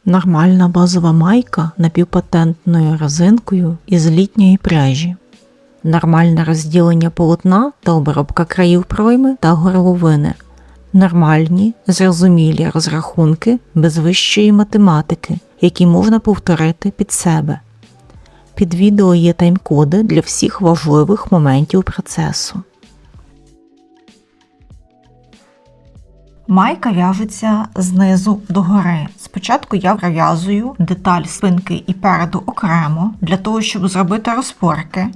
Нормальна базова майка напівпатентною резинкою із літньої пряжі. Нормальне розділення полотна та обробка країв пройми та горловини. Нормальні, зрозумілі розрахунки без вищої математики, які можна повторити під себе. Під відео є тайм-коди для всіх важливих моментів процесу. Майка в'яжеться знизу догори. Спочатку я пров'язую деталь спинки і переду окремо, для того, щоб зробити розпорки.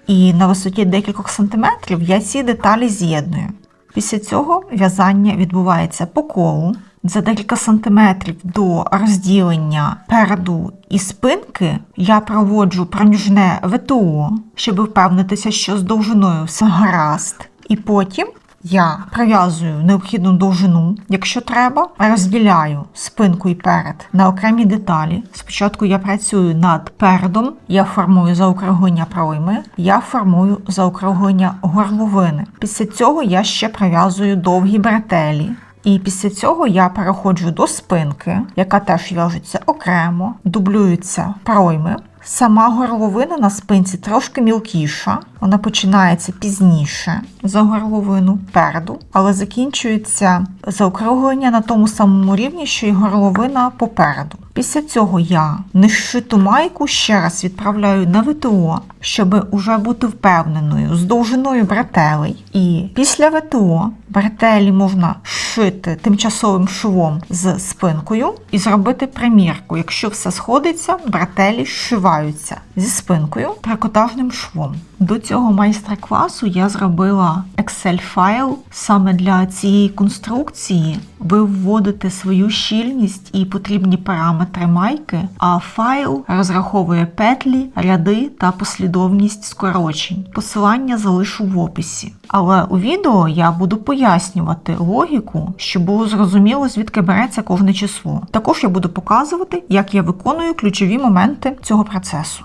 І на висоті декількох сантиметрів я ці деталі з'єдную. Після цього в'язання відбувається по колу. За декілька сантиметрів до розділення переду і спинки я проводжу проміжне ВТО, щоб впевнитися, що з довжиною все гаразд. І потім я пров'язую необхідну довжину, якщо треба, розділяю спинку і перед на окремі деталі. Спочатку я працюю над передом, я формую заокруглення пройми, я формую заокруглення горловини. Після цього я ще пров'язую довгі бретелі. І після цього я переходжу до спинки, яка теж в'яжеться окремо, дублюються пройми. Сама горловина на спинці трошки мілкіша, вона починається пізніше за горловину переду, але закінчується заокруглення на тому самому рівні, що й горловина попереду. Після цього я нешиту майку ще раз відправляю на ВТО, щоб уже бути впевненою з довжиною бретелей. І після ВТО бретелі можна шити тимчасовим швом з спинкою і зробити примірку. Якщо все сходиться, бретелі зшиваються зі спинкою трикотажним швом. До цього майстер-класу я зробила Excel-файл саме для цієї конструкції. Ви вводите свою щільність і потрібні параметри майки, а файл розраховує петлі, ряди та послідовність скорочень. Посилання залишу в описі. Але у відео я буду пояснювати логіку, щоб було зрозуміло, звідки береться кожне число. Також я буду показувати, як я виконую ключові моменти цього процесу.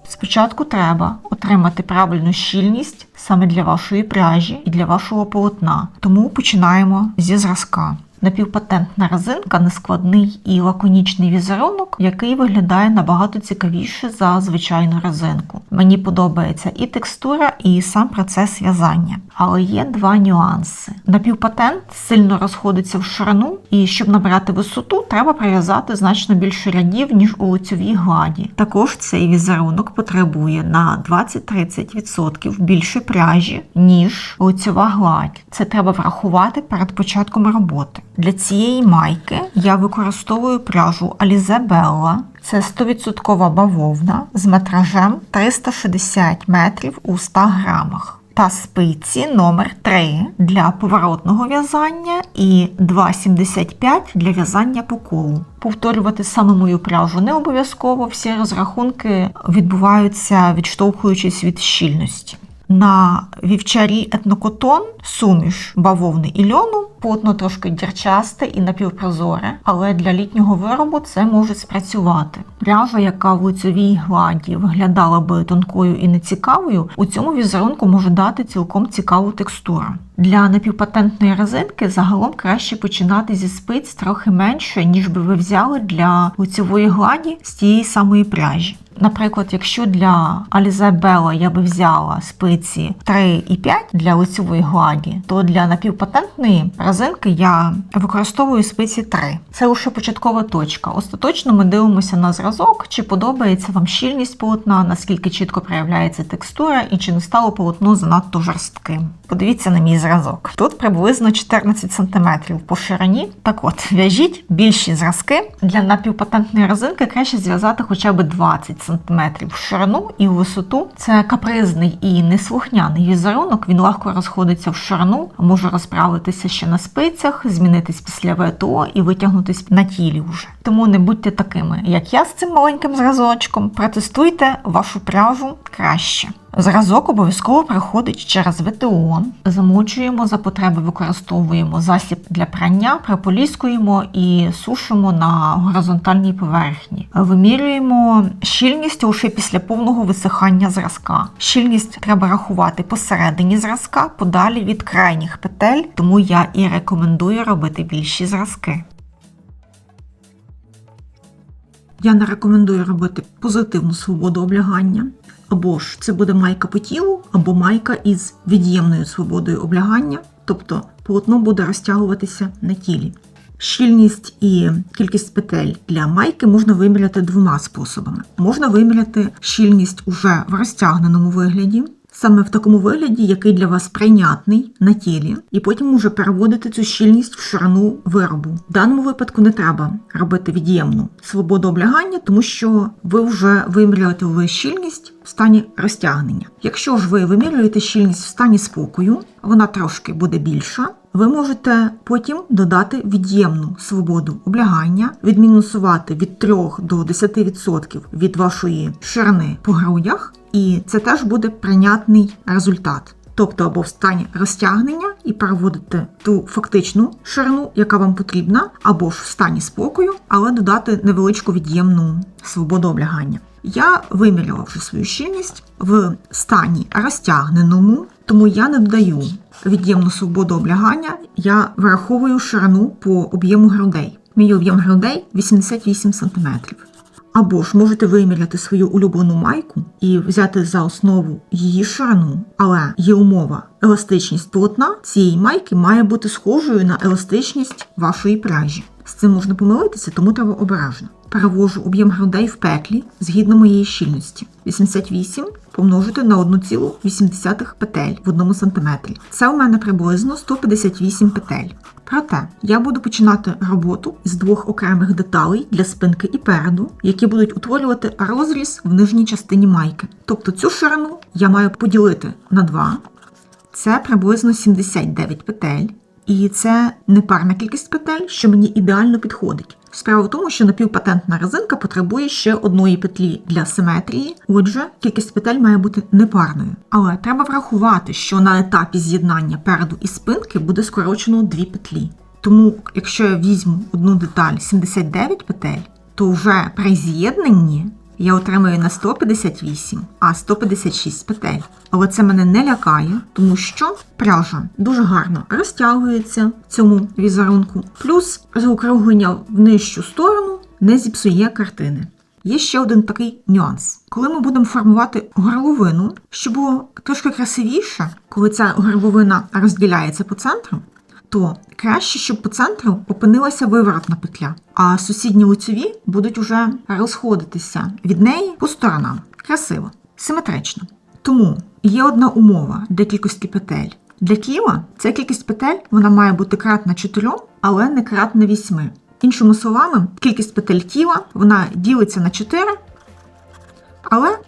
Спочатку треба отримати правильну щільність саме для вашої пряжі і для вашого полотна. Тому починаємо зі зразка. Напівпатентна резинка – нескладний і лаконічний візерунок, який виглядає набагато цікавіше за звичайну резинку. Мені подобається і текстура, і сам процес в'язання. Але є два нюанси. Напівпатент сильно розходиться в ширину, і щоб набрати висоту, треба прив'язати значно більше рядів, ніж у лицьовій гладі. Також цей візерунок потребує на 20-30% більше пряжі, ніж лицьова гладь. Це треба врахувати перед початком роботи. Для цієї майки я використовую пряжу Alize Bella. Це 100% бавовна з метражем 360 метрів у 100 грамах. Та спиці номер 3 для поворотного в'язання і 2,75 для в'язання по колу. Повторювати саме мою пряжу не обов'язково, всі розрахунки відбуваються відштовхуючись від щільності. На вівчарі етнокотон суміш бавовни і льону, полотно трошки дірчасте і напівпрозоре, але для літнього виробу це може спрацювати. Пряжа, яка в лицьовій гладі виглядала би тонкою і нецікавою, у цьому візерунку може дати цілком цікаву текстуру. Для напівпатентної резинки загалом краще починати зі спиць трохи менше, ніж би ви взяли для лицьової гладі з тієї самої пряжі. Наприклад, якщо для Alize Bella я би взяла спиці 3,5 для лицьової гладі, то для напівпатентної резинки я використовую спиці 3. Це лише початкова точка. Остаточно ми дивимося на зразок, чи подобається вам щільність полотна, наскільки чітко проявляється текстура і чи не стало полотно занадто жорстким. Подивіться на мій зразок. Тут приблизно 14 см по ширині. Так от, в'яжіть більші зразки. Для напівпатентної резинки краще зв'язати хоча б 20 см в ширину і в висоту. Це капризний і неслухняний візерунок, він легко розходиться в ширину, може розправитися ще на спицях, змінитись після ВТО і витягнутись на тілі вже. Тому не будьте такими, як я з цим маленьким зразочком. Протестуйте вашу пряжу краще. Зразок обов'язково проходить через ВТО. Замочуємо, за потреби використовуємо засіб для прання, прополіскуємо і сушимо на горизонтальній поверхні. Вимірюємо щільність лише після повного висихання зразка. Щільність треба рахувати посередині зразка, подалі від крайніх петель, тому я і рекомендую робити більші зразки. Я не рекомендую робити позитивну свободу облягання. Або ж це буде майка по тілу, або майка із від'ємною свободою облягання, тобто полотно буде розтягуватися на тілі. Щільність і кількість петель для майки можна виміряти двома способами. Можна виміряти щільність уже в розтягненому вигляді, саме в такому вигляді, який для вас прийнятний на тілі, і потім уже переводити цю щільність в ширину виробу. В даному випадку не треба робити від'ємну свободу облягання, тому що ви вже вимірюєте щільність в стані розтягнення. Якщо ж ви вимірюєте щільність в стані спокою, вона трошки буде більша, ви можете потім додати від'ємну свободу облягання, відмінусувати від 3 до 10% від вашої ширини по грудях, і це теж буде прийнятний результат. Тобто або в стані розтягнення і переводити ту фактичну ширину, яка вам потрібна, або ж в стані спокою, але додати невеличку від'ємну свободу облягання. Я виміряла вже свою щільність в стані розтягненому, тому я не додаю від'ємну свободу облягання, я враховую ширину по об'єму грудей. Мій об'єм грудей 88 см. Або ж можете виміряти свою улюблену майку і взяти за основу її ширину, але є умова. Еластичність полотна цієї майки має бути схожою на еластичність вашої пряжі. З цим можна помилитися, тому треба обережно. Перевожу об'єм грудей в петлі згідно моєї щільності. 88 помножити на 1,8 петель в 1 см. Це у мене приблизно 158 петель. Проте, я буду починати роботу з 2 окремих деталей для спинки і переду, які будуть утворювати розріз в нижній частині майки. Тобто цю ширину я маю поділити на 2. Це приблизно 79 петель. І це непарна кількість петель, що мені ідеально підходить. Справа в тому, що напівпатентна резинка потребує ще 1 петлі для симетрії, отже, кількість петель має бути непарною. Але треба врахувати, що на етапі з'єднання переду і спинки буде скорочено 2 петлі. Тому, якщо я візьму одну деталь 79 петель, то вже при з'єднанні я отримаю не 158, а 156 петель. Але це мене не лякає, тому що пряжа дуже гарно розтягується в цьому візерунку. Плюс заокруглення в нижчу сторону не зіпсує картини. Є ще один такий нюанс. Коли ми будемо формувати горловину, щоб було трошки красивіше, коли ця горловина розділяється по центру, то краще, щоб по центру опинилася виворотна петля, а сусідні лицеві будуть уже розходитися від неї по сторонам. Красиво, симетрично. Тому є одна умова для кількості петель. Для тіла ця кількість петель вона має бути кратна 4, але не кратна 8. Іншими словами, кількість петель тіла вона ділиться на 4, але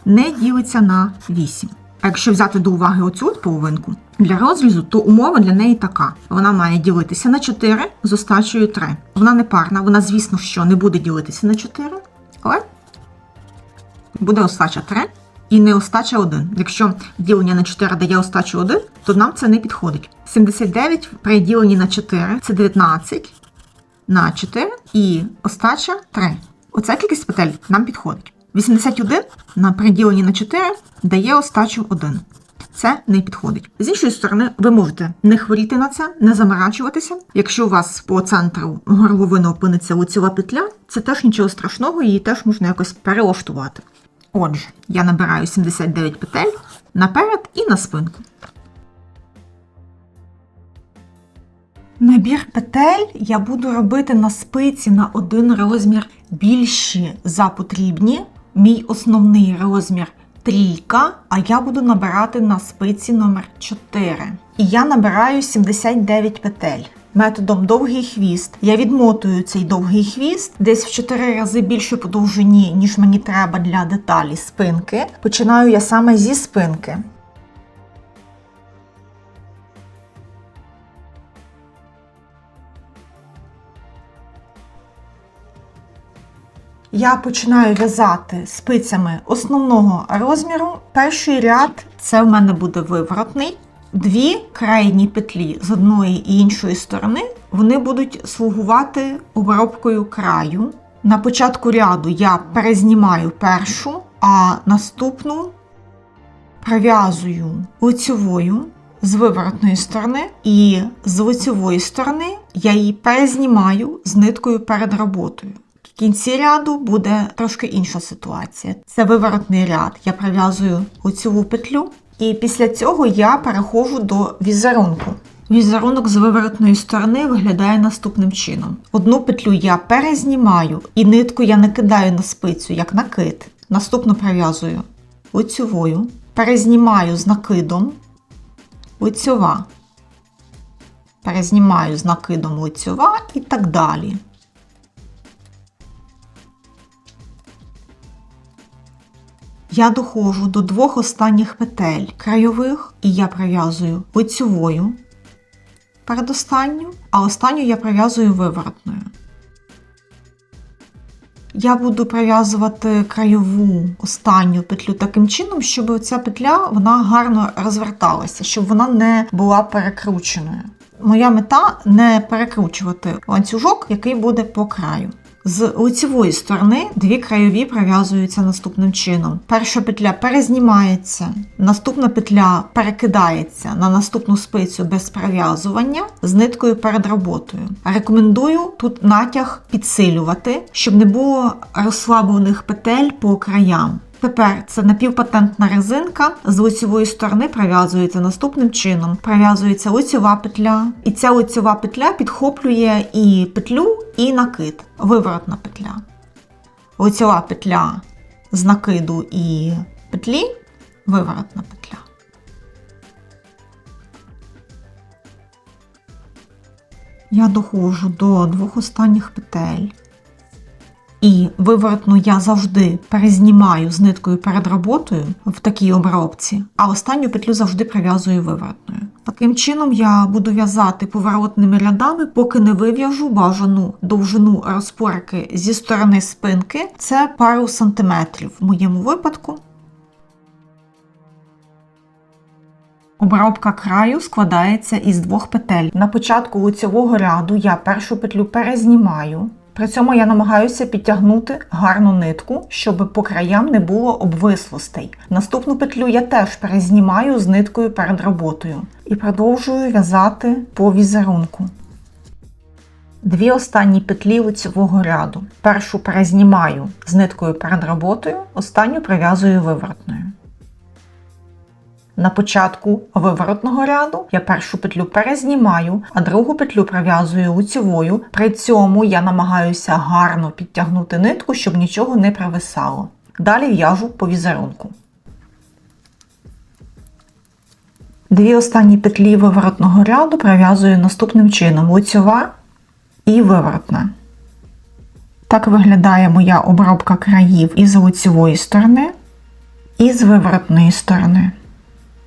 не ділиться на 8. А якщо взяти до уваги оцю половинку, для розрізу, то умова для неї така. Вона має ділитися на 4 з остачею 3. Вона не парна, вона, звісно, що не буде ділитися на 4, але буде остача 3 і не остача 1. Якщо ділення на 4 дає остачу 1, то нам це не підходить. 79 при діленні на 4 – це 19 на 4 і остача 3. Оця кількість петель нам підходить. 81 на приділенні на 4 дає остачу 1. Це не підходить. З іншої сторони, ви можете не хворіти на це, не заморачуватися. Якщо у вас по центру горловини опиниться лицева петля, це теж нічого страшного, її теж можна якось перелаштувати. Отже, я набираю 79 петель наперед і на спинку. Набір петель я буду робити на спиці на 1 розмір більші за потрібні. Мій основний розмір 3, а я буду набирати на спиці номер 4. І я набираю 79 петель. Методом довгий хвіст. Я відмотую цей довгий хвіст десь в 4 рази більше по довжині, ніж мені треба для деталі спинки. Починаю я саме зі спинки. Я починаю в'язати спицями основного розміру. Перший ряд – це в мене буде виворотний. Дві крайні петлі з одної і іншої сторони, вони будуть слугувати обробкою краю. На початку ряду я перезнімаю першу, а наступну пров'язую лицьовою з виворотної сторони, і з лицьової сторони я її перезнімаю з ниткою перед роботою. В кінці ряду буде трошки інша ситуація. Це виворотний ряд. Я пров'язую лицьову петлю, і після цього я переходжу до візерунку. Візерунок з виворотної сторони виглядає наступним чином. Одну петлю я перезнімаю, і нитку я не кидаю на спицю, як накид. Наступну пров'язую лицьовою, перезнімаю з накидом, лицьова, перезнімаю з накидом лицьова і так далі. Я доходжу до двох останніх петель крайових, і я пров'язую лицьовою передостанню, а останню я пров'язую виворотною. Я буду пров'язувати краєву останню петлю таким чином, щоб ця петля вона гарно розверталася, щоб вона не була перекрученою. Моя мета не перекручувати ланцюжок, який буде по краю. З лицевої сторони дві краєві пров'язуються наступним чином. Перша петля перезнімається, наступна петля перекидається на наступну спицю без пров'язування з ниткою перед роботою. Рекомендую тут натяг підсилювати, щоб не було розслаблених петель по краям. Тепер це напівпатентна резинка, з лицевої сторони пров'язується наступним чином. Пров'язується лицьова петля, і ця лицьова петля підхоплює і петлю, і накид. Виворотна петля. Лицьова петля з накиду і петлі, виворотна петля. Я доходжу до двох останніх петель. І виворотну я завжди перезнімаю з ниткою перед роботою в такій обробці, а останню петлю завжди пров'язую виворотною. Таким чином я буду в'язати поворотними рядами, поки не вив'яжу бажану довжину розпорки зі сторони спинки. Це пару сантиметрів в моєму випадку. Обробка краю складається із двох петель. На початку лицьового ряду я першу петлю перезнімаю. При цьому я намагаюся підтягнути гарну нитку, щоб по краям не було обвислостей. Наступну петлю я теж перезнімаю з ниткою перед роботою. І продовжую в'язати по візерунку. Дві останні петлі лицьового ряду. Першу перезнімаю з ниткою перед роботою, останню пров'язую виворотною. На початку виворотного ряду я першу петлю перезнімаю, а другу петлю пров'язую лицьовою. При цьому я намагаюся гарно підтягнути нитку, щоб нічого не провисало. Далі в'яжу по візерунку. Дві останні петлі виворотного ряду пров'язую наступним чином: лицьова і виворотна. Так виглядає моя обробка країв із лицьової сторони і з виворотної сторони.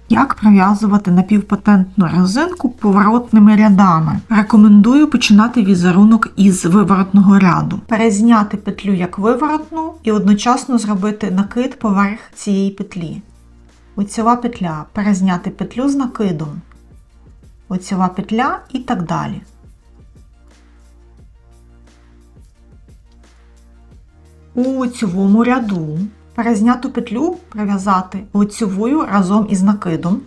Як пров'язувати напівпатентну резинку поворотними рядами? Рекомендую починати візерунок із виворотного ряду. Перезняти петлю як виворотну і одночасно зробити накид поверх цієї петлі. Лицьова петля, перезняти петлю з накидом. Лицьова петля і так далі. У лицьовому ряду перезняту петлю пров'язати лицьовою разом із накидом.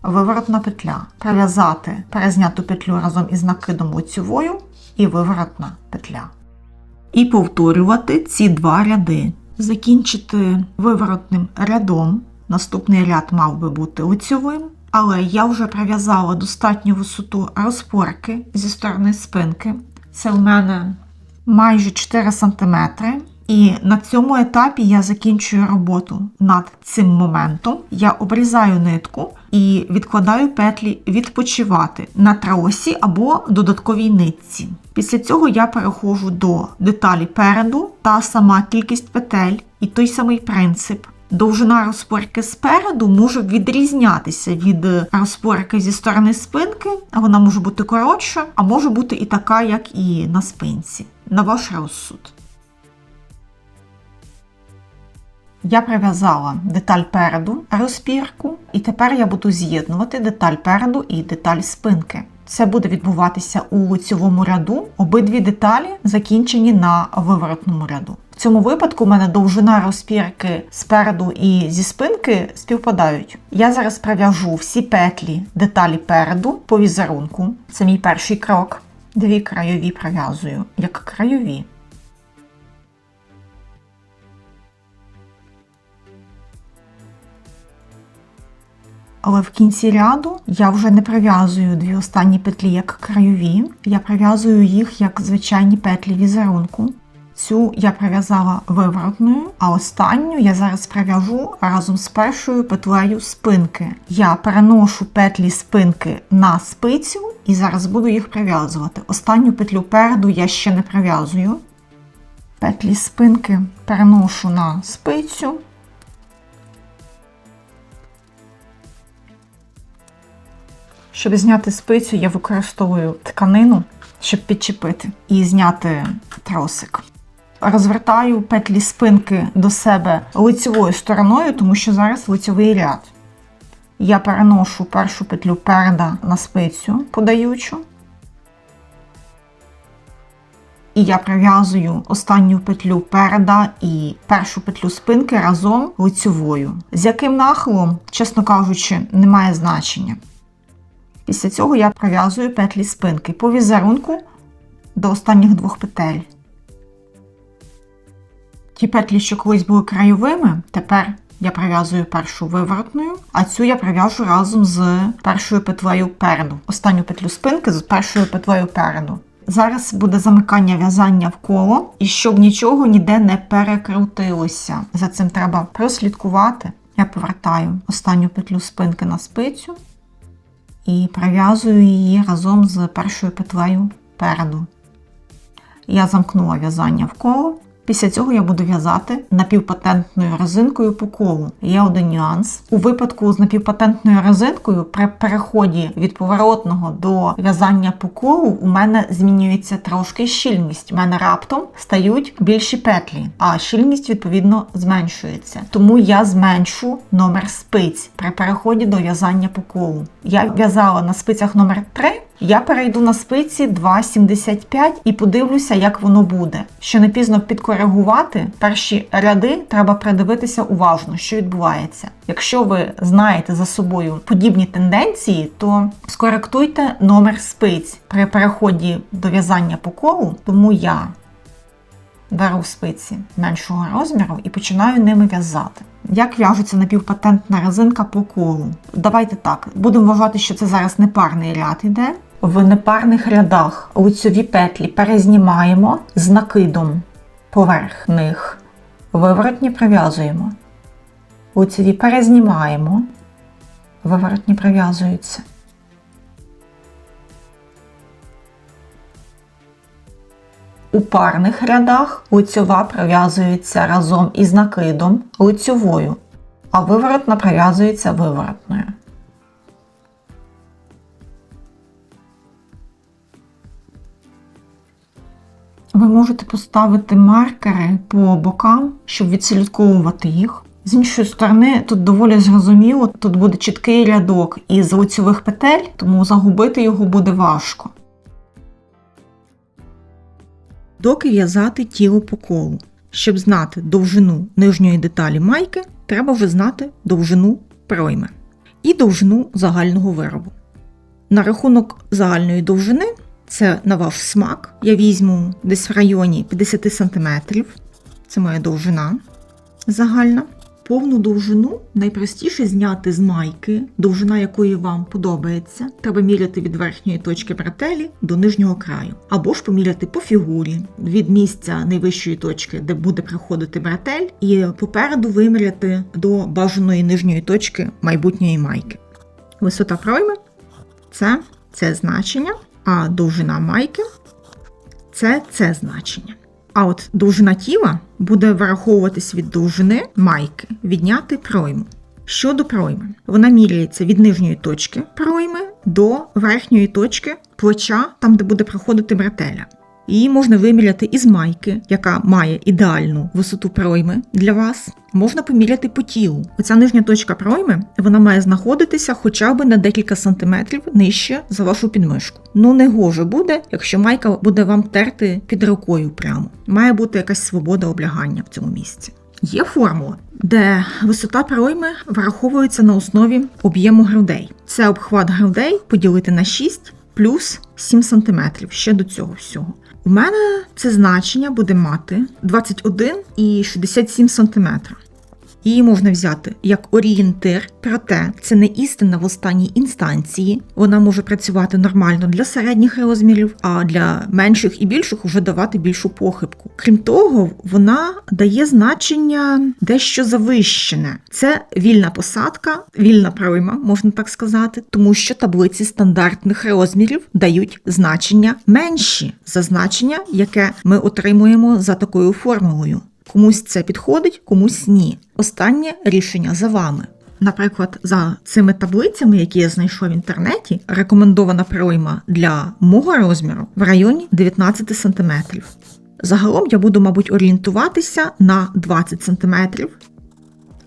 Виворотна петля. Пров'язати перезняту петлю разом із накидом лицьовою і виворотна петля. І повторювати ці два ряди. Закінчити виворотним рядом. Наступний ряд мав би бути лицьовим, але я вже пров'язала достатню висоту розпорки зі сторони спинки. Це у мене майже 4 см. І на цьому етапі я закінчую роботу над цим моментом. Я обрізаю нитку і відкладаю петлі відпочивати на тросі або додатковій нитці. Після цього я переходжу до деталі переду, та сама кількість петель і той самий принцип. Довжина розпорки спереду може відрізнятися від розпорки зі сторони спинки, а вона може бути коротша, а може бути і така, як і на спинці. На ваш розсуд. Я прив'язала деталь переду, розпірку, і тепер я буду з'єднувати деталь переду і деталь спинки. Це буде відбуватися у лицьовому ряду. Обидві деталі закінчені на виворотному ряду. В цьому випадку у мене довжина розпірки спереду і зі спинки співпадають. Я зараз прив'яжу всі петлі деталі переду по візерунку. Це мій перший крок. Дві краєві прив'язую, як краєві. Але в кінці ряду я вже не прив'язую дві останні петлі як краєві, я прив'язую їх як звичайні петлі візерунку. Цю я прив'язала виворотною, а останню я зараз прив'яжу разом з першою петлею спинки. Я переношу петлі спинки на спицю і зараз буду їх прив'язувати. Останню петлю переду я ще не прив'язую. Петлі спинки переношу на спицю. Щоб зняти спицю, я використовую тканину, щоб підчепити і зняти тросик. Розвертаю петлі спинки до себе лицевою стороною, тому що зараз лицевий ряд. Я переношу першу петлю переда на спицю подаючу. І я прив'язую останню петлю переда і першу петлю спинки разом лицевою. З яким нахилом, чесно кажучи, не має значення. Після цього я прив'язую петлі спинки по візерунку до останніх двох петель. Ті петлі, що колись були краєвими, тепер я прив'язую першу виворотною, а цю я прив'яжу разом з першою петлею переду. Останню петлю спинки з першою петлею переду. Зараз буде замикання в'язання в коло, і щоб нічого ніде не перекрутилося. За цим треба прослідкувати. Я повертаю останню петлю спинки на спицю і прив'язую її разом з першою петлею переду. Я замкнула в'язання в коло. Після цього я буду в'язати напівпатентною резинкою по колу. Є один нюанс. У випадку з напівпатентною резинкою при переході від поворотного до в'язання по колу у мене змінюється трошки щільність. У мене раптом стають більші петлі, а щільність відповідно зменшується. Тому я зменшу номер спиць при переході до в'язання по колу. Я в'язала на спицях номер 3. Я перейду на спиці 2,75 і подивлюся, як воно буде. Що не пізно підкоригувати, перші ряди треба придивитися уважно, що відбувається. Якщо ви знаєте за собою подібні тенденції, то скоректуйте номер спиць при переході до в'язання по колу, тому я беру спиці меншого розміру і починаю ними в'язати. Як в'яжеться напівпатентна резинка по колу? Давайте так, будемо вважати, що це зараз непарний ряд іде. В непарних рядах лицьові петлі перезнімаємо з накидом поверх них. Виворотні прив'язуємо. Лицьові перезнімаємо. Виворотні прив'язуються. У парних рядах лицьова прив'язується разом із накидом лицьовою, а виворотна прив'язується виворотною. Ви можете поставити маркери по бокам, щоб відслідковувати їх. З іншої сторони, тут доволі зрозуміло, тут буде чіткий рядок із лицьових петель, тому загубити його буде важко. Доки в'язати тіло по колу. Щоб знати довжину нижньої деталі майки, треба вже знати довжину пройми і довжину загального виробу. На рахунок загальної довжини, це на ваш смак, я візьму десь в районі 50 см, це моя довжина загальна. Повну довжину найпростіше зняти з майки, довжина якої вам подобається. Треба міряти від верхньої точки бретелі до нижнього краю. Або ж поміряти по фігурі, від місця найвищої точки, де буде проходити бретель, і попереду виміряти до бажаної нижньої точки майбутньої майки. Висота пройми – це значення, а довжина майки – це значення. А от довжина тіла буде вираховуватись від довжини майки, відняти пройму. Щодо пройми, вона міряється від нижньої точки пройми до верхньої точки плеча, там де буде проходити бретеля. Її можна виміряти із майки, яка має ідеальну висоту пройми для вас. Можна поміряти по тілу. Оця нижня точка пройми, вона має знаходитися хоча б на декілька сантиметрів нижче за вашу підмишку. Не гоже буде, якщо майка буде вам терти під рукою прямо. Має бути якась свобода облягання в цьому місці. Є формула, де висота пройми враховується на основі об'єму грудей. Це обхват грудей поділити на 6 плюс 7 см ще до цього всього. У мене це значення буде мати 21,67 см. Її можна взяти як орієнтир, проте це не істина в останній інстанції. Вона може працювати нормально для середніх розмірів, а для менших і більших вже давати більшу похибку. Крім того, вона дає значення дещо завищене. Це вільна посадка, вільна пройма, можна так сказати, тому що таблиці стандартних розмірів дають значення менші за значення, яке ми отримуємо за такою формулою. Комусь це підходить, комусь ні. Останнє рішення за вами. Наприклад, за цими таблицями, які я знайшла в інтернеті, рекомендована пройма для мого розміру в районі 19 см. Загалом я буду, мабуть, орієнтуватися на 20 см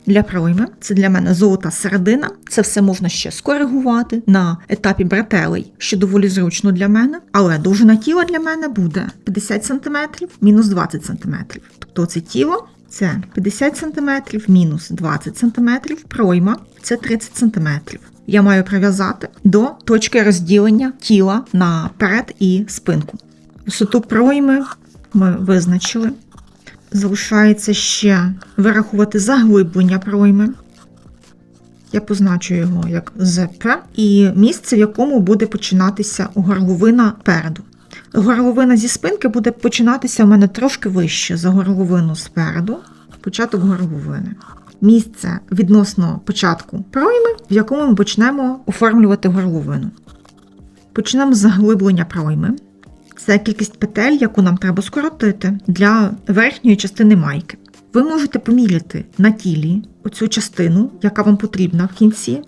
для пройми. Це для мене золота середина. Це все можна ще скоригувати на етапі бретелей, що доволі зручно для мене. Але довжина тіла для мене буде 50 см мінус 20 см. Тобто це тіло – це 50 см мінус 20 см, пройма – це 30 см. Я маю прив'язати до точки розділення тіла на перед і спинку. Висоту пройми ми визначили. Залишається ще вирахувати заглиблення пройми. Я позначу його як ЗП. І місце, в якому буде починатися горловина переду. Горловина зі спинки буде починатися у мене трошки вище за горловину спереду. Початок горловини. Місце відносно початку пройми, в якому ми почнемо оформлювати горловину. Почнемо з заглиблення пройми. Це кількість петель, яку нам треба скоротити для верхньої частини майки. Ви можете поміряти на тілі оцю частину, яка вам потрібна в кінці.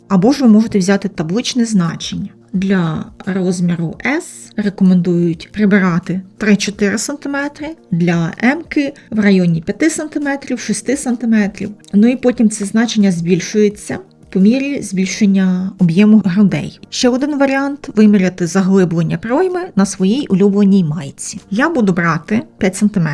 Або ж ви можете взяти табличне значення. Для розміру S рекомендують прибирати 3-4 см, для М-ки в районі 5 см, 6 см. І потім це значення збільшується по мірі збільшення об'єму грудей. Ще один варіант – виміряти заглиблення пройми на своїй улюбленій майці. Я буду брати 5 см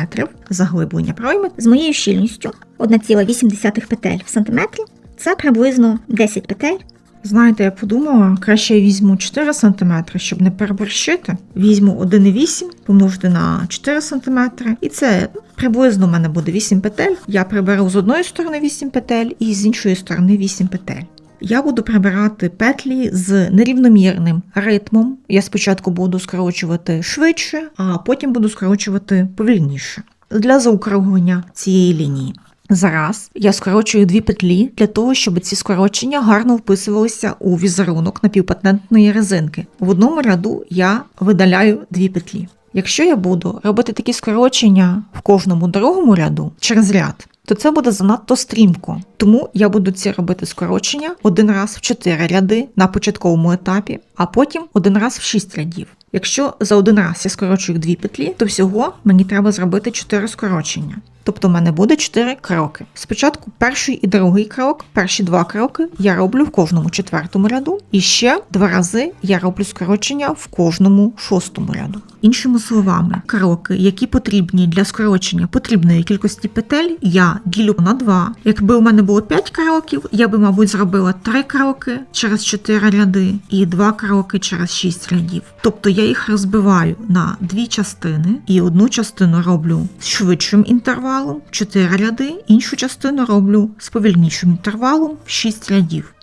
заглиблення пройми з моєю щільністю 1,8 петель в сантиметрі. Це приблизно 10 петель. Знаєте, я подумала, краще я візьму 4 см, щоб не переборщити. Візьму 1,8 помножити на 4 см, і це приблизно в мене буде 8 петель. Я приберу з одної сторони 8 петель і з іншої сторони 8 петель. Я буду прибирати петлі з нерівномірним ритмом. Я спочатку буду скорочувати швидше, а потім буду скорочувати повільніше для заокруглення цієї лінії. Зараз я скорочую 2 петлі для того, щоб ці скорочення гарно вписувалися у візерунок напівпатентної резинки. В одному ряду я видаляю 2 петлі. Якщо я буду робити такі скорочення в кожному другому ряду через ряд, то це буде занадто стрімко. Тому я буду ці робити скорочення один раз в 4 ряди на початковому етапі, а потім один раз в 6 рядів. Якщо за один раз я скорочую 2 петлі, то всього мені треба зробити 4 скорочення. Тобто в мене буде 4 кроки. Спочатку перший і другий крок, перші 2 кроки я роблю в кожному 4-му ряду. І ще 2 рази я роблю скорочення в кожному 6-му ряду. Іншими словами, кроки, які потрібні для скорочення потрібної кількості петель, я ділю на 2. Якби у мене було 5 кроків, я би, мабуть, зробила 3 кроки через 4 ряди і 2 кроки через 6 рядів. Тобто я їх розбиваю на 2 частини і одну частину роблю з швидшим інтервалом, 4 ряди, іншу частину роблю з повільнішим інтервалом, 6 рядів.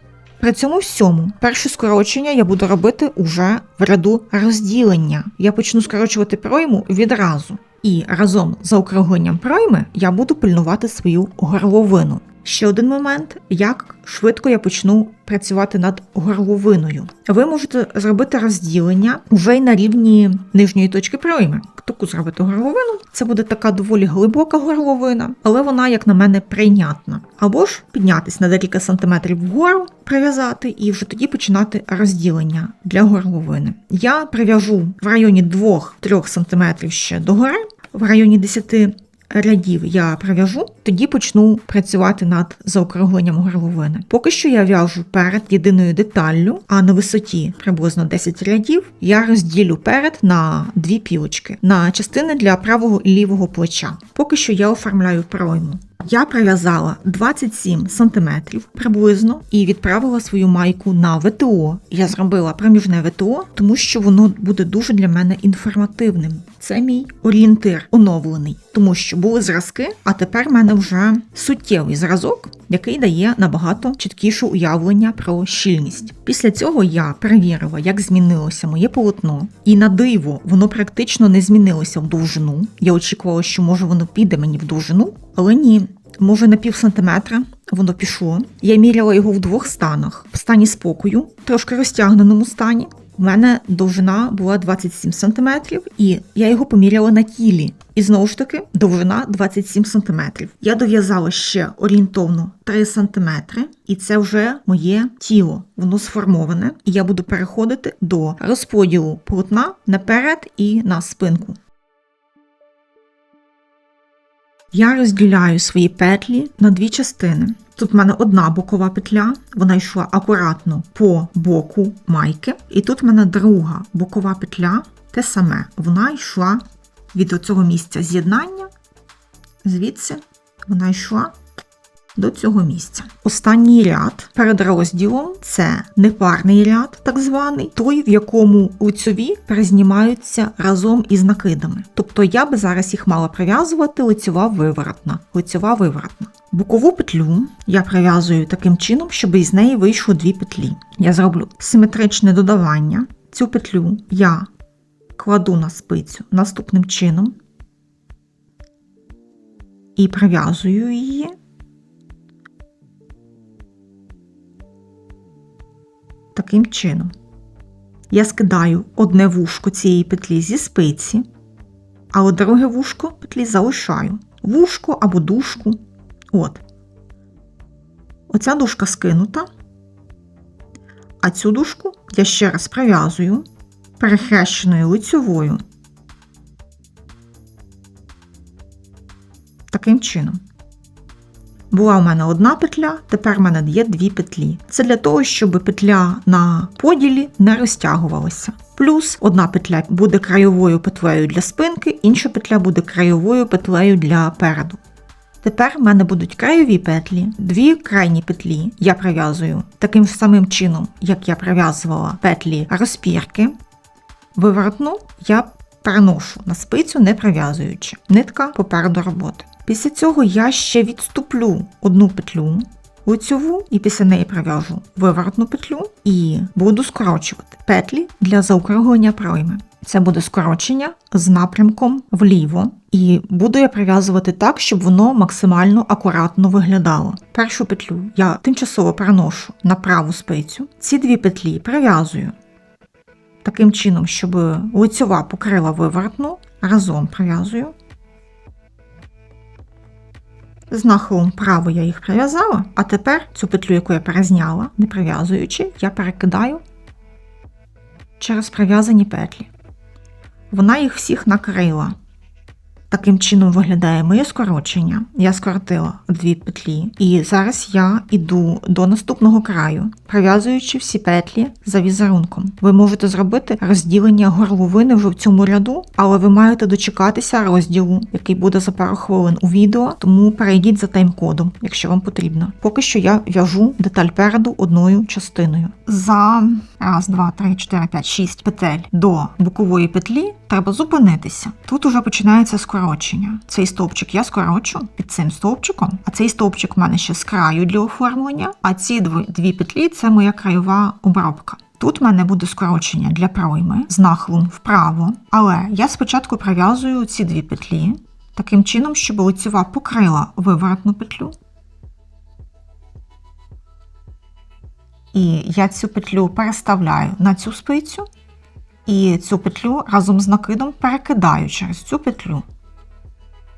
При цьому всьому перше скорочення я буду робити уже в ряду розділення. Я почну скорочувати пройму відразу. І разом з заокругленням пройми я буду пильнувати свою горловину. Ще один момент, як швидко я почну працювати над горловиною. Ви можете зробити розділення вже й на рівні нижньої точки пройми. Таку зробити горловину. Це буде така доволі глибока горловина, але вона, як на мене, прийнятна. Або ж піднятись на декілька сантиметрів вгору, прив'язати і вже тоді починати розділення для горловини. Я прив'яжу в районі 2-3 сантиметрів ще догори, в районі 10 рядів я прив'яжу, тоді почну працювати над заокругленням горловини. Поки що я в'яжу перед єдиною деталлю, а на висоті приблизно 10 рядів я розділю перед на 2 пілочки, на частини для правого і лівого плеча. Поки що я оформляю пройму. Я прив'язала 27 см приблизно і відправила свою майку на ВТО. Я зробила проміжне ВТО, тому що воно буде дуже для мене інформативним. Це мій орієнтир оновлений, тому що були зразки, а тепер в мене вже суттєвий зразок, який дає набагато чіткіше уявлення про щільність. Після цього я перевірила, як змінилося моє полотно, і на диво воно практично не змінилося в довжину. Я очікувала, що може воно піде мені в довжину, але ні. Може на пів сантиметра воно пішло. Я міряла його в 2 станах. В стані спокою, трошки розтягненому стані. У мене довжина була 27 см, і я його поміряла на тілі. І знову ж таки, довжина 27 см. Я дов'язала ще орієнтовно 3 см, і це вже моє тіло. Воно сформоване, і я буду переходити до розподілу полотна наперед і на спинку. Я розділяю свої петлі на 2 частини. Тут в мене одна бокова петля, вона йшла акуратно по боку майки. І тут в мене друга бокова петля, те саме. Вона йшла від цього місця з'єднання, звідси вона йшла до цього місця. Останній ряд перед розділом – це непарний ряд, так званий, той, в якому лицьові перезнімаються разом із накидами. Тобто я би зараз їх мала прив'язувати лицьова-виворотна. Лицьова-виворотна. Бокову петлю я прив'язую таким чином, щоб із неї вийшло 2 петлі. Я зроблю симетричне додавання. Цю петлю я кладу на спицю наступним чином і прив'язую її. Таким чином. Я скидаю одне вушко цієї петлі зі спиці, але друге вушко петлі залишаю. Вушко або дужку. От. Оця дужка скинута, а цю дужку я ще раз прив'язую перехрещеною лицьовою. Таким чином. Була у мене одна петля, тепер в мене є 2 петлі. Це для того, щоб петля на поділі не розтягувалася. Плюс одна петля буде краєвою петлею для спинки, інша петля буде краєвою петлею для переду. Тепер в мене будуть краєві петлі, 2 крайні петлі я прив'язую таким самим чином, як я прив'язувала петлі розпірки. Виворотну я переношу на спицю, не прив'язуючи. Нитка попереду роботи. Після цього я ще відступлю одну петлю лицьову і після неї прив'яжу виворотну петлю і буду скорочувати петлі для заокруглення пройми. Це буде скорочення з напрямком вліво. І буду я прив'язувати так, щоб воно максимально акуратно виглядало. Першу петлю я тимчасово переношу на праву спицю. Ці 2 петлі прив'язую таким чином, щоб лицьова покрила виворотну, разом прив'язую. З нахилом вправо я їх прив'язала, а тепер цю петлю, яку я перезняла, не прив'язуючи, я перекидаю через прив'язані петлі. Вона їх всіх накрила. Таким чином виглядає моє скорочення. Я скоротила 2 петлі. І зараз я йду до наступного краю, прив'язуючи всі петлі за візерунком. Ви можете зробити розділення горловини вже в цьому ряду, але ви маєте дочекатися розділу, який буде за пару хвилин у відео, тому перейдіть за тайм-кодом, якщо вам потрібно. Поки що я в'яжу деталь переду одною частиною. За 1, 2, 3, 4, 5, 6 петель до бокової петлі треба зупинитися. Тут уже починається скорочення. Цей стовпчик я скорочу під цим стовпчиком, а цей стовпчик в мене ще з краю для оформлення, а ці 2 петлі – це моя краєва обробка. Тут в мене буде скорочення для пройми з нахилом вправо, але я спочатку прив'язую ці 2 петлі таким чином, щоб лицьова покрила виворотну петлю. І я цю петлю переставляю на цю спицю, і цю петлю разом з накидом перекидаю через цю петлю.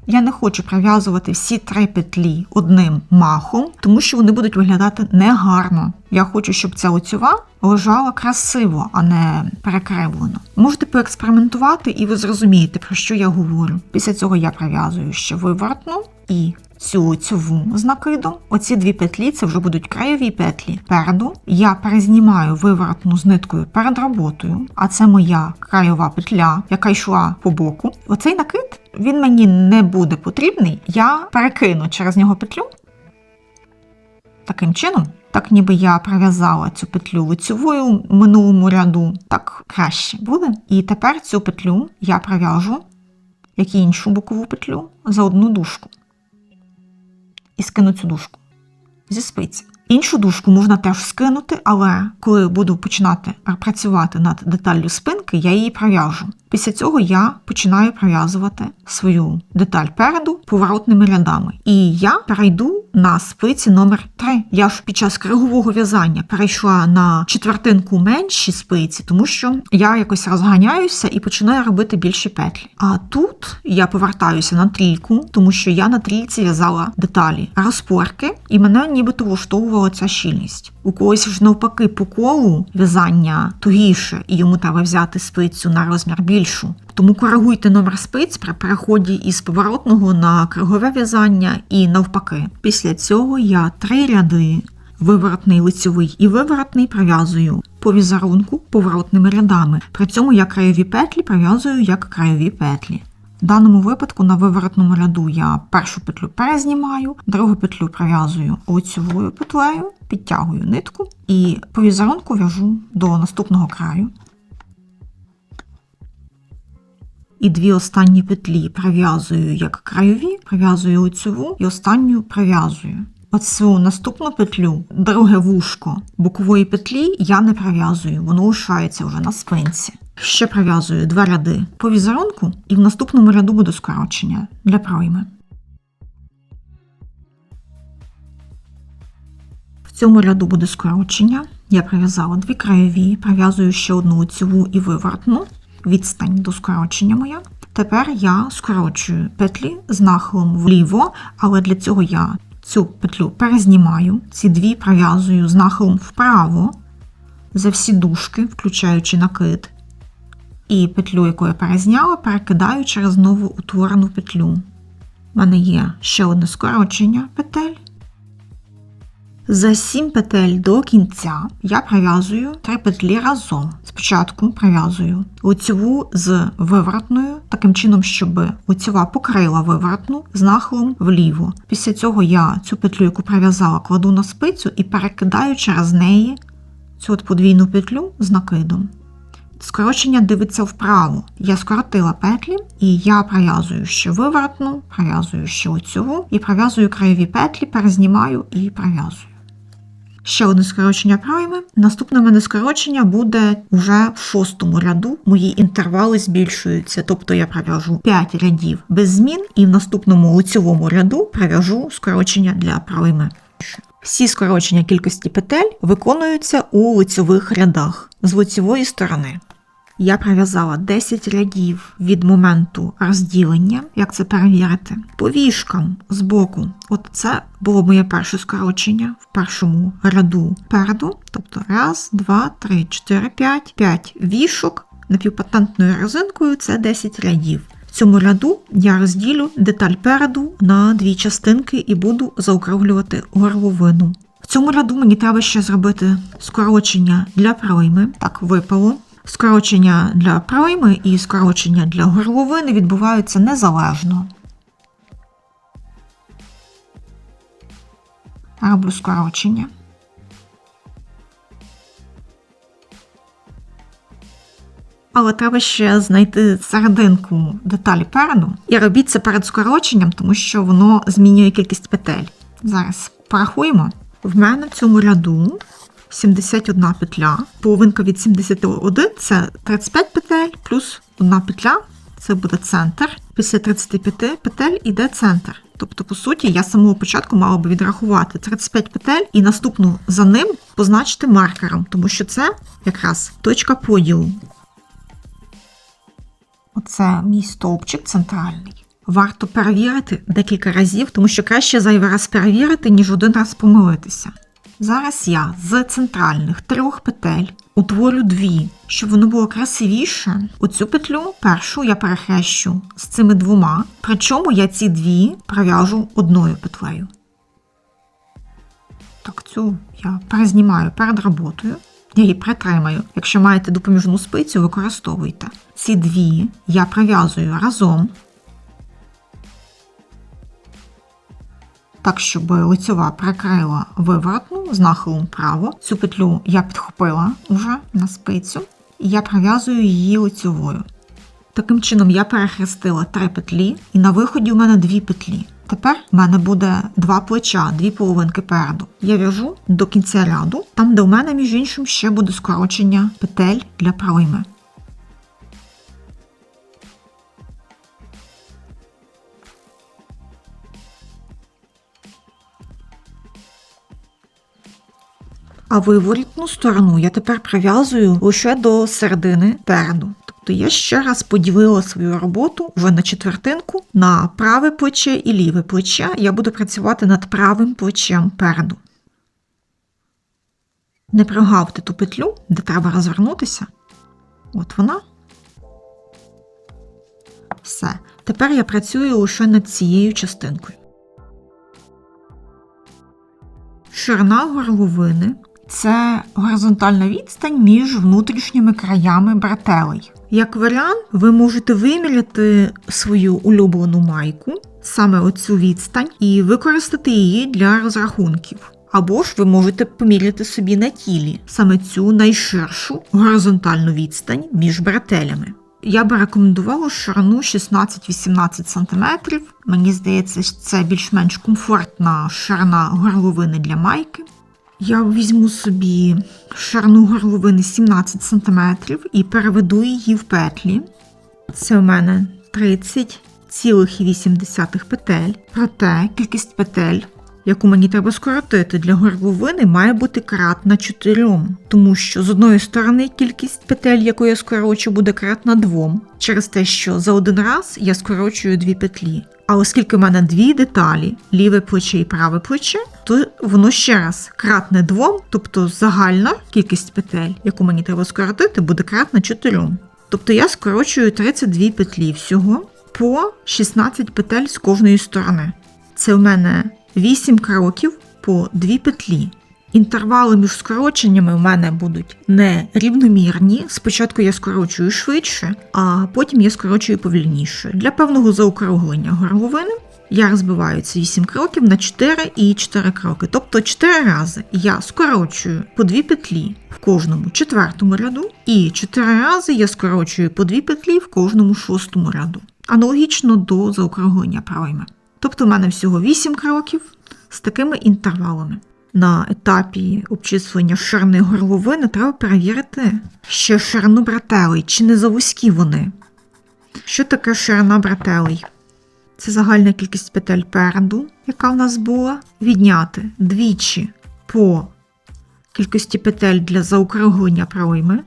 Я не хочу прив'язувати всі 3 петлі одним махом, тому що вони будуть виглядати негарно. Я хочу, щоб ця лицьова лежала красиво, а не перекривлено. Можете поекспериментувати і ви зрозумієте, про що я говорю. Після цього я прив'язую ще виворотну і цю лицьову з накидом. Оці 2 петлі, це вже будуть краєві петлі переду. Я перезнімаю виворотну з ниткою перед роботою, а це моя краєва петля, яка йшла по боку. Оцей накид, він мені не буде потрібний, я перекину через нього петлю. Таким чином, так ніби я прив'язала цю петлю лицьовою в минулому ряду, так краще буде. І тепер цю петлю я прив'яжу, як і іншу бокову петлю, за одну дужку. І скину цю дужку зі спиці. Іншу дужку можна теж скинути, але коли буду починати працювати над деталлю спинки, я її прив'яжу. Після цього я починаю прив'язувати свою деталь переду поворотними рядами. І я перейду на спиці номер 3. Я ж під час кругового в'язання перейшла на четвертинку менші спиці, тому що я якось розганяюся і починаю робити більші петлі. А тут я повертаюся на трійку, тому що я на трійці в'язала деталі розпорки, і мене нібито влаштовувала ця щільність. У когось ж навпаки по колу в'язання тугіше, і йому треба взяти спицю на розмір більшу. Тому коригуйте номер спиць при переході із поворотного на кругове в'язання і навпаки. Після цього я 3 ряди виворотний, лицьовий і виворотний прив'язую по візерунку поворотними рядами. При цьому я краєві петлі прив'язую як краєві петлі. В даному випадку на виворотному ряду я першу петлю перезнімаю, другу петлю прив'язую лицьовою петлею, підтягую нитку і по візерунку в'яжу до наступного краю. І 2 останні петлі прив'язую як краєві, прив'язую лицьову і останню прив'язую. Оцю наступну петлю, друге вушко бокової петлі я не прив'язую, воно лишається вже на спинці. Ще прив'язую 2 ряди по візерунку і в наступному ряду буде скорочення для пройми. В цьому ряду буде скорочення. Я прив'язала 2 краєві, прив'язую ще одну лицьову і виворотну. Відстань до скорочення моя. Тепер я скорочую петлі з нахилом вліво, але для цього я цю петлю перезнімаю, ці 2 прив'язую з нахилом вправо за всі дужки, включаючи накид. І петлю, яку я перезняла, перекидаю через нову утворену петлю. У мене є ще одне скорочення петель. За 7 петель до кінця я прив'язую 3 петлі разом. Спочатку прив'язую лицьову з виворотною, таким чином, щоб лицьова покрила виворотну з нахилом вліво. Після цього я цю петлю, яку прив'язала, кладу на спицю і перекидаю через неї цю от подвійну петлю з накидом. Скорочення дивиться вправо. Я скоротила петлі і я прив'язую ще виворотну, прив'язую ще лицьову і прив'язую краєві петлі, перезнімаю і прив'язую. Ще одне скорочення пройми. Наступне в мене скорочення буде вже в 6-му ряду. Мої інтервали збільшуються, тобто я прив'яжу 5 рядів без змін і в наступному лицьовому ряду прив'яжу скорочення для пройми. Всі скорочення кількості петель виконуються у лицьових рядах з лицьової сторони. Я прив'язала 10 рядів від моменту розділення. Як це перевірити? По вішкам з боку. От це було моє перше скорочення в першому ряду переду. Тобто 1, 2, 3, 4, 5. 5 вішок напівпатентною резинкою – це 10 рядів. В цьому ряду я розділю деталь переду на 2 частинки і буду заокруглювати горловину. В цьому ряду мені треба ще зробити скорочення для пройми. Так випало. Скорочення для пройми і скорочення для горловини відбуваються незалежно. Роблю скорочення. Але треба ще знайти серединку деталі переду. І робіть це перед скороченням, тому що воно змінює кількість петель. Зараз порахуємо. В мене в цьому ряду 71 петля. Половинка від 71 – це 35 петель, плюс 1 петля – це буде центр. Після 35 петель іде центр. Тобто, по суті, я з самого початку мала би відрахувати 35 петель і наступну за ним позначити маркером, тому що це якраз точка поділу. Оце мій стовпчик центральний. Варто перевірити декілька разів, тому що краще зайвий раз перевірити, ніж один раз помилитися. Зараз я з центральних 3 петель утворю 2, щоб воно було красивіше. Оцю петлю першу я перехрещу з цими 2, причому я ці 2 пров'яжу одною петлею. Так, цю я перезнімаю перед роботою. Я її притримаю. Якщо маєте допоміжну спицю, використовуйте. Ці 2 я пров'язую разом, так, щоб лицьова прикрила виворотну з нахилом вправо. Цю петлю я підхопила вже на спицю, і я пров'язую її лицьовою. Таким чином я перехрестила 3 петлі, і на виході у мене 2 петлі. Тепер в мене буде 2 плеча, 2 половинки переду. Я в'яжу до кінця ряду, там де у мене, між іншим, ще буде скорочення петель для пройми. А виворітну сторону я тепер прив'язую лише до середини переду. Тобто я ще раз поділила свою роботу вже на четвертинку, на праве плече і ліве плече. Я буду працювати над правим плечем переду. Не прогавте ту петлю, де треба розвернутися. От вона. Все. Тепер я працюю лише над цією частинкою. Ширина горловини – це горизонтальна відстань між внутрішніми краями бретелей. Як варіант, ви можете виміряти свою улюблену майку, саме оцю відстань, і використати її для розрахунків. Або ж ви можете поміряти собі на тілі саме цю найширшу горизонтальну відстань між бретелями. Я би рекомендувала ширину 16-18 см. Мені здається, це більш-менш комфортна ширина горловини для майки. Я візьму собі ширину горловини 17 см і переведу її в петлі. Це у мене 30,8 петель. Проте кількість петель, яку мені треба скоротити для горловини, має бути кратна 4. Тому що з одної сторони кількість петель, яку я скорочу, буде кратна 2. Через те, що за один раз я скорочую 2 петлі. А оскільки в мене 2 деталі, ліве плече і праве плече, то воно ще раз кратне 2, тобто загальна кількість петель, яку мені треба скоротити, буде кратна 4. Тобто я скорочую 32 петлі всього по 16 петель з кожної сторони. Це в мене 8 кроків по 2 петлі. Інтервали між скороченнями в мене будуть не рівномірні. Спочатку я скорочую швидше, а потім я скорочую повільніше. Для певного заокруглення горловини я розбиваю ці 8 кроків на 4 і 4 кроки. Тобто 4 рази я скорочую по 2 петлі в кожному 4-му ряду, і 4 рази я скорочую по 2 петлі в кожному 6-му ряду. Аналогічно до заокруглення пройми. Тобто в мене всього 8 кроків з такими інтервалами. На етапі обчислення ширини горловини треба перевірити ще ширину бретелей, чи не завузькі вони. Що таке ширина бретелей? Це загальна кількість петель переду, яка в нас була, відняти двічі по кількості петель для заокруглення пройми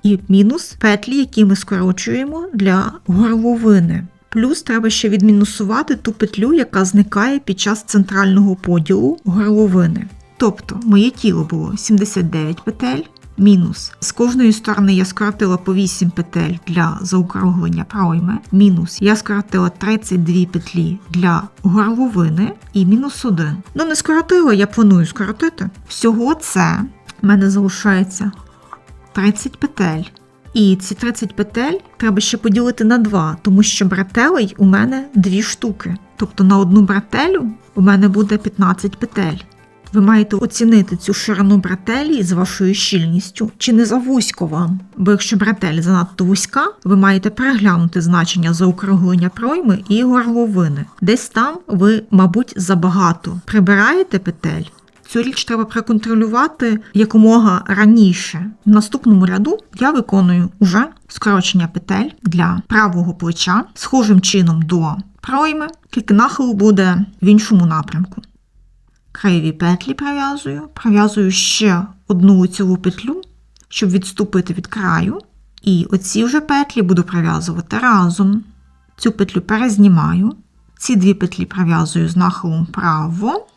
і мінус петлі, які ми скорочуємо для горловини. Плюс треба ще відмінусувати ту петлю, яка зникає під час центрального поділу горловини. Тобто, моє тіло було 79 петель, мінус. З кожної сторони я скоротила по 8 петель для заокруглення пройми, мінус. Я скоротила 32 петлі для горловини і мінус 1. Ну, не скоротила, я планую скоротити. Всього це в мене залишається 30 петель. І ці 30 петель треба ще поділити на 2, тому що бретелей у мене 2 штуки. Тобто на одну бретелю у мене буде 15 петель. Ви маєте оцінити цю ширину бретелі з вашою щільністю, чи не завузько вам. Бо якщо бретель занадто вузька, ви маєте переглянути значення заокруглення пройми і горловини. Десь там ви, мабуть, забагато прибираєте петель, Цю річ треба проконтролювати якомога раніше. В наступному ряду я виконую уже скорочення петель для правого плеча схожим чином до пройми, тільки нахил буде в іншому напрямку. Краєві петлі пров'язую ще одну лицьову петлю, щоб відступити від краю. І оці вже петлі буду пров'язувати разом. Цю петлю перезнімаю. Ці дві петлі пров'язую з нахилом вправо.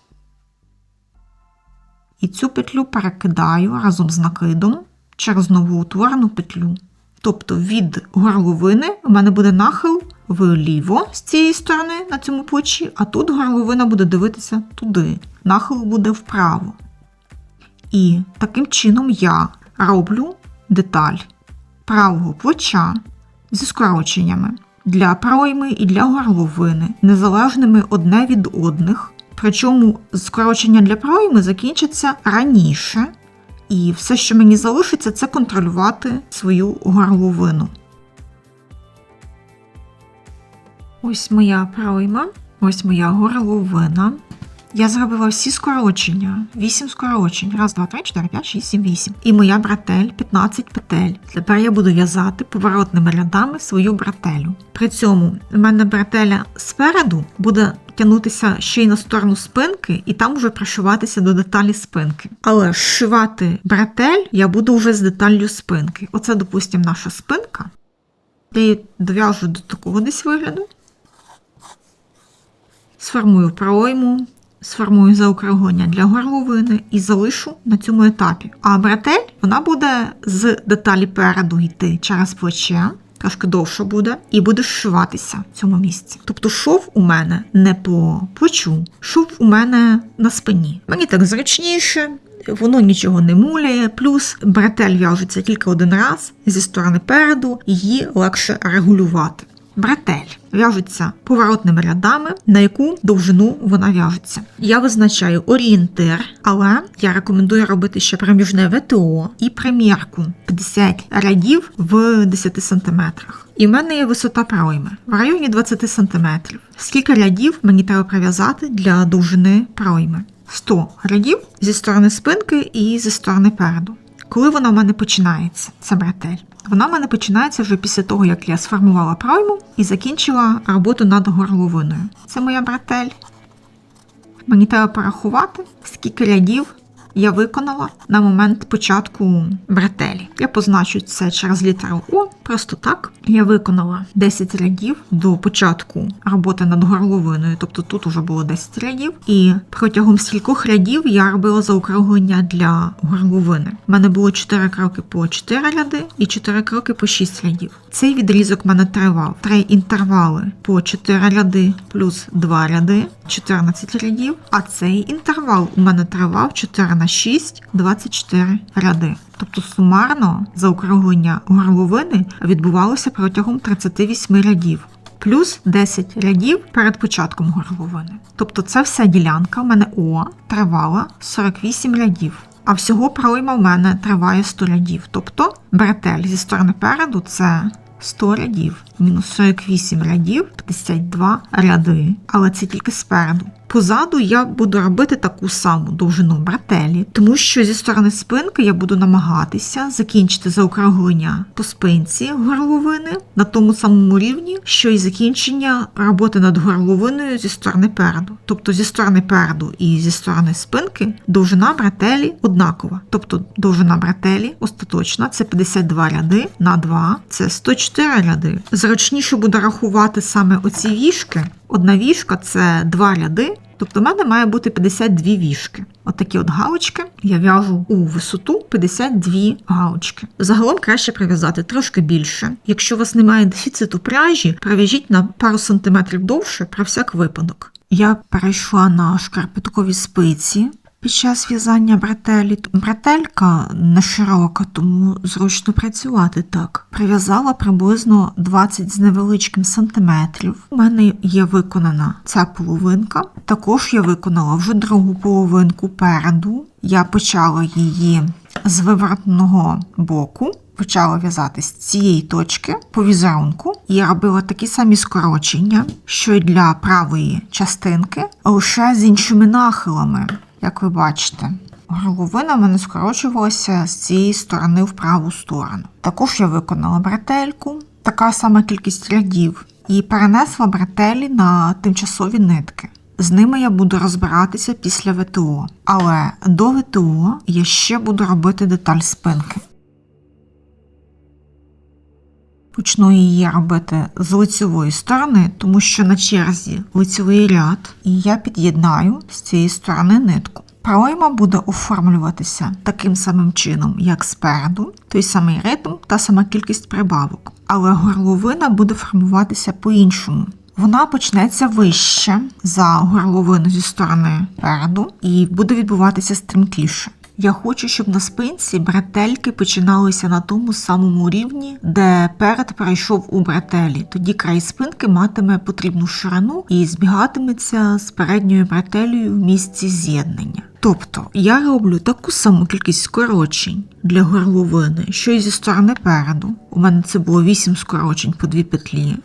І цю петлю перекидаю разом з накидом через новоутворену петлю. Тобто від горловини у мене буде нахил вліво з цієї сторони на цьому плечі, а тут горловина буде дивитися туди. Нахил буде вправо. І таким чином я роблю деталь правого плеча зі скороченнями для пройми і для горловини, незалежними одне від одних. Причому скорочення для пройми закінчиться раніше. І все, що мені залишиться, це контролювати свою горловину. Ось моя пройма, ось моя горловина. Я зробила всі скорочення, 8 скорочень, 1, 2, 3, 4, 5, 6, 7, 8. І моя бретель 15 петель. Тепер я буду в'язати поворотними рядами свою бретелю. При цьому в мене бретеля спереду буде тягнутися ще й на сторону спинки, і там вже пришиватися до деталі спинки. Але зшивати бретель я буду вже з деталлю спинки. Оце, допустимо, наша спинка. Я її дов'яжу до такого десь вигляду. Сформую пройму, сформую заокруглення для горловини і залишу на цьому етапі. А бретель, вона буде з деталі переду йти через плече, трошки довше буде, і буде зшиватися в цьому місці. Тобто шов у мене не по плечу, шов у мене на спині. Мені так зручніше, воно нічого не муляє, плюс бретель в'яжеться тільки один раз зі сторони переду, її легше регулювати. Бретель в'яжеться поворотними рядами, на яку довжину вона в'яжеться. Я визначаю орієнтир, але я рекомендую робити ще проміжне ВТО і примірку 50 рядів в 10 см. І в мене є висота пройми в районі 20 см. Скільки рядів мені треба прив'язати для довжини пройми? 100 рядів зі сторони спинки і зі сторони переду. Коли вона в мене починається, ця бретель? Вона в мене починається вже після того, як я сформувала пройму і закінчила роботу над горловиною. Це моя бретель. Мені треба порахувати, скільки рядів я виконала на момент початку бретелі. Я позначу це через літеру О, просто так. Я виконала 10 рядів до початку роботи над горловиною, тобто тут вже було 10 рядів. І протягом стількох рядів я робила заокруглення для горловини. У мене було 4 кроки по 4 ряди і 4 кроки по 6 рядів. Цей відрізок в мене тривав 3 інтервали по 4 ряди плюс 2 ряди, 14 рядів, а цей інтервал у мене тривав 4 на 6, 24 ряди. Тобто сумарно заокруглення горловини відбувалося протягом 38 рядів. Плюс 10 рядів перед початком горловини. Тобто ця вся ділянка в мене О тривала 48 рядів. А всього пройма в мене триває 100 рядів. Тобто бретель зі сторони переду це 100 рядів. Мінус 48 рядів, 52 ряди. Але це тільки спереду. Позаду я буду робити таку саму довжину бретелі, тому що зі сторони спинки я буду намагатися закінчити заокруглення по спинці горловини на тому самому рівні, що і закінчення роботи над горловиною зі сторони переду. Тобто зі сторони переду і зі сторони спинки довжина бретелі однакова. Тобто довжина бретелі остаточна – це 52 ряди на 2, це 104 ряди. Зручніше буде рахувати саме оці вішки. Одна вішка – це 2 ряди, тобто в мене має бути 52 вішки. Отакі от галочки я в'яжу у висоту 52 галочки. Загалом краще прив'язати трошки більше. Якщо у вас немає дефіциту пряжі, прив'яжіть на пару сантиметрів довше про всяк випадок. Я перейшла на шкарпеткові спиці. Під час в'язання бретелі бретелька не широка, тому зручно працювати так. Прив'язала приблизно 20 з невеличким сантиметрів. У мене є виконана ця половинка. Також я виконала вже другу половинку переду. Я почала її з виворотного боку. Почала в'язати з цієї точки по візерунку. Я робила такі самі скорочення, що й для правої частинки, лише з іншими нахилами. як ви бачите. Горловина в мене скорочувалася з цієї сторони в праву сторону. Також я виконала бретельку, така сама кількість рядів, і перенесла бретелі на тимчасові нитки. З ними я буду розбиратися після ВТО. Але до ВТО я ще буду робити деталь спинки. Почну її робити з лицевої сторони, тому що на черзі лицевий ряд, і я під'єднаю з цієї сторони нитку. Пройма буде оформлюватися таким самим чином, як спереду, той самий ритм та сама кількість прибавок. Але горловина буде формуватися по-іншому. Вона почнеться вище за горловину зі сторони переду і буде відбуватися стрімкіше. Я хочу, щоб на спинці бретельки починалися на тому самому рівні, де перед перейшов у бретелі. Тоді край спинки матиме потрібну ширину і збігатиметься з передньою бретелею в місці з'єднання. Тобто я роблю таку саму кількість скорочень для горловини, що й зі сторони переду. У мене це було 8 скорочень по 2 петлі.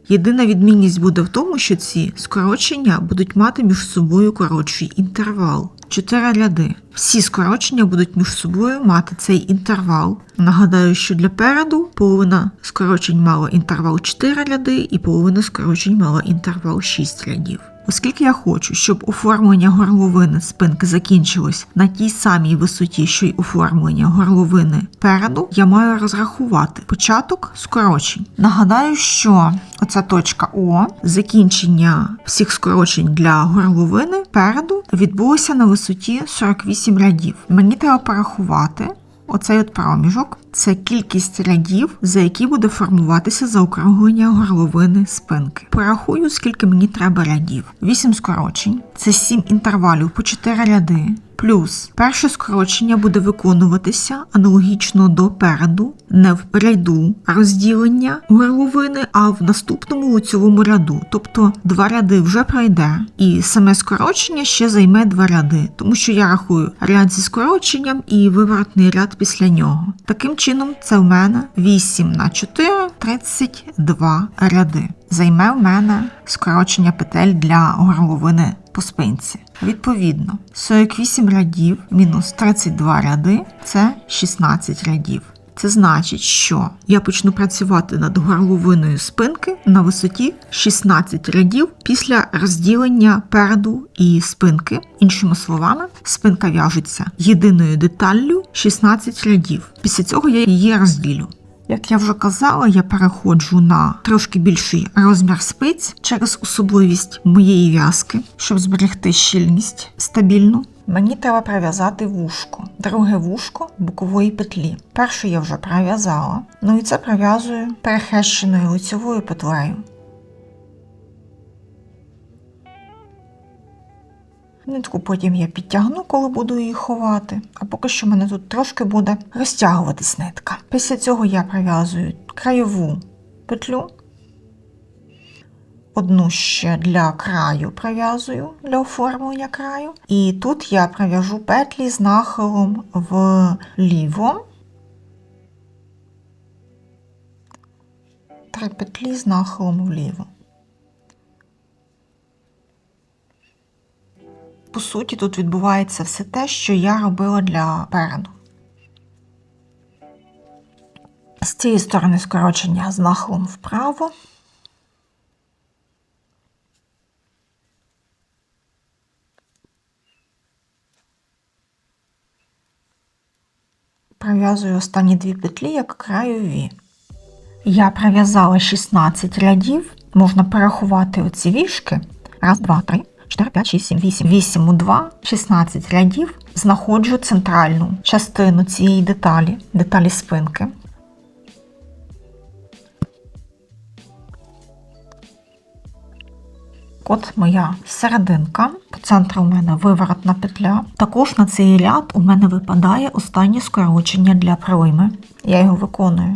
Єдина відмінність буде в тому, що ці скорочення будуть мати між собою коротший інтервал. 4 ряди. Всі скорочення будуть між собою мати цей інтервал. Нагадаю, що для переду половина скорочень мала інтервал 4 ряди і половина скорочень мала інтервал 6 рядів. Оскільки я хочу, щоб оформлення горловини спинки закінчилось на тій самій висоті, що й оформлення горловини переду, я маю розрахувати початок скорочень. Нагадаю, що оця точка О, закінчення всіх скорочень для горловини переду, відбулося на висоті 48 рядів. Мені треба порахувати оцей от проміжок. Це кількість рядів, за які буде формуватися заокруглення горловини спинки. Порахую, скільки мені треба рядів. 8 скорочень – це 7 інтервалів по 4 ряди. Плюс перше скорочення буде виконуватися аналогічно до переду, не в ряду розділення горловини, а в наступному лицевому ряду. Тобто 2 ряди вже пройде, і саме скорочення ще займе 2 ряди, тому що я рахую ряд зі скороченням і виворотний ряд після нього. Таким чином, це в мене 8 на 4 – 32 ряди. Займе в мене скорочення петель для горловини по спинці. Відповідно, 48 рядів мінус 32 ряди – це 16 рядів. Це значить, що я почну працювати над горловиною спинки на висоті 16 рядів після розділення переду і спинки. Іншими словами, спинка в'яжеться єдиною деталлю 16 рядів. Після цього я її розділю. Як я вже казала, я переходжу на трошки більший розмір спиць через особливість моєї в'язки, щоб зберегти щільність стабільну. Мені треба прив'язати вушко, друге вушко бокової петлі. Перше я вже прив'язала, ну і це прив'язую перехрещеною лицевою петлею. Нитку потім я підтягну, коли буду її ховати, а поки що в мене тут трошки буде розтягуватись нитка. Після цього я прив'язую краєву петлю, одну ще для краю прив'язую, для оформлення краю. І тут я прив'яжу петлі з нахилом вліво. 3 петлі з нахилом вліво. По суті, тут відбувається все те, що я робила для переду. З цієї сторони скорочення з нахилом вправо. Прив'язую останні 2 петлі як краєві. Я прив'язала 16 рядів. Можна порахувати оці вішки. 1, 2, 3. 4, 5, 6, 7, 8. 8 у 2, 16 рядів. Знаходжу центральну частину цієї деталі спинки. От моя серединка. По центру у мене виворотна петля. Також на цей ряд у мене випадає останнє скорочення для пройми. Я його виконую.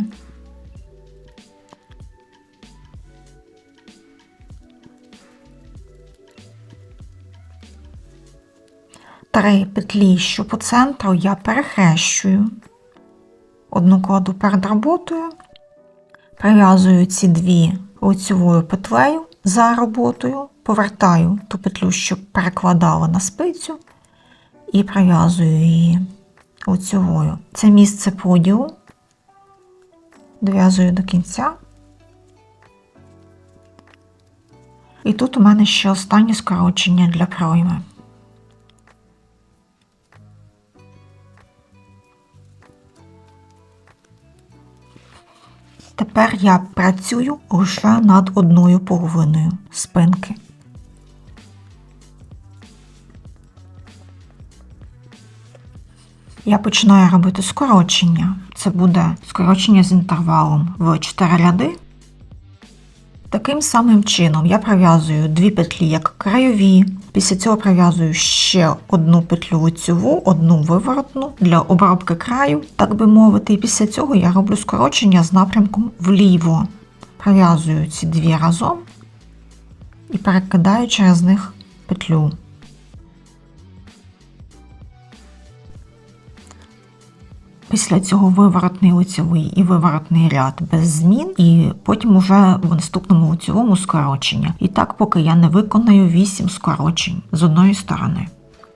Три петлі, що по центру, я перехрещую. Одну кладу перед роботою, прив'язую ці 2 лицевою петлею за роботою, повертаю ту петлю, що перекладала на спицю, і прив'язую її лицьовою. Це місце поділу. Дов'язую до кінця. І тут у мене ще останнє скорочення для пройми. Тепер я працюю лише над одною половиною спинки. Я починаю робити скорочення. Це буде скорочення з інтервалом в 4 ряди. Таким самим чином я пров'язую 2 петлі як краєві. Після цього пров'язую ще одну петлю лицьову, одну виворотну для обробки краю, так би мовити. І після цього я роблю скорочення з напрямком вліво. Пров'язую ці 2 разом і перекидаю через них петлю. Після цього виворотний лицьовий і виворотний ряд без змін, і потім уже в наступному лицьовому скорочення. І так, поки я не виконаю 8 скорочень з одної сторони.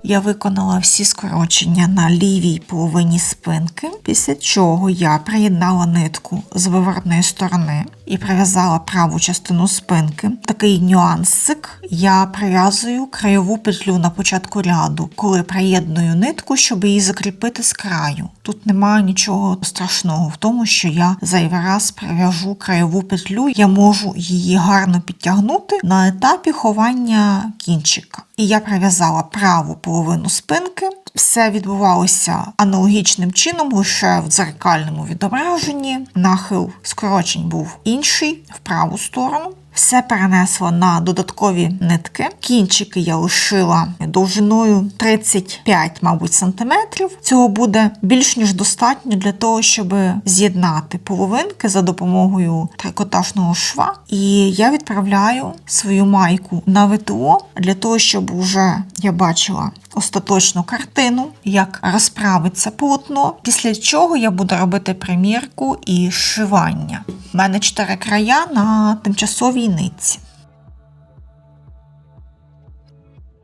Я виконала всі скорочення на лівій половині спинки, після чого я приєднала нитку з виворотної сторони і прив'язала праву частину спинки. Такий нюансик: я прив'язую краєву петлю на початку ряду, коли приєдную нитку, щоб її закріпити з краю. Тут немає нічого страшного в тому, що я зайвий раз прив'яжу краєву петлю, я можу її гарно підтягнути на етапі ховання кінчика. І я прив'язала праву половину спинки. Все відбувалося аналогічним чином, лише в дзеркальному відображенні. Нахил скорочень був інший, в праву сторону. Все перенесла на додаткові нитки. Кінчики я лишила довжиною 35, мабуть, сантиметрів. Цього буде більш ніж достатньо для того, щоб з'єднати половинки за допомогою трикотажного шва. І я відправляю свою майку на ВТО для того, щоб уже я бачила остаточну картину, як розправиться полотно, після чого я буду робити примірку і зшивання. У мене 4 края на тимчасовій нитці.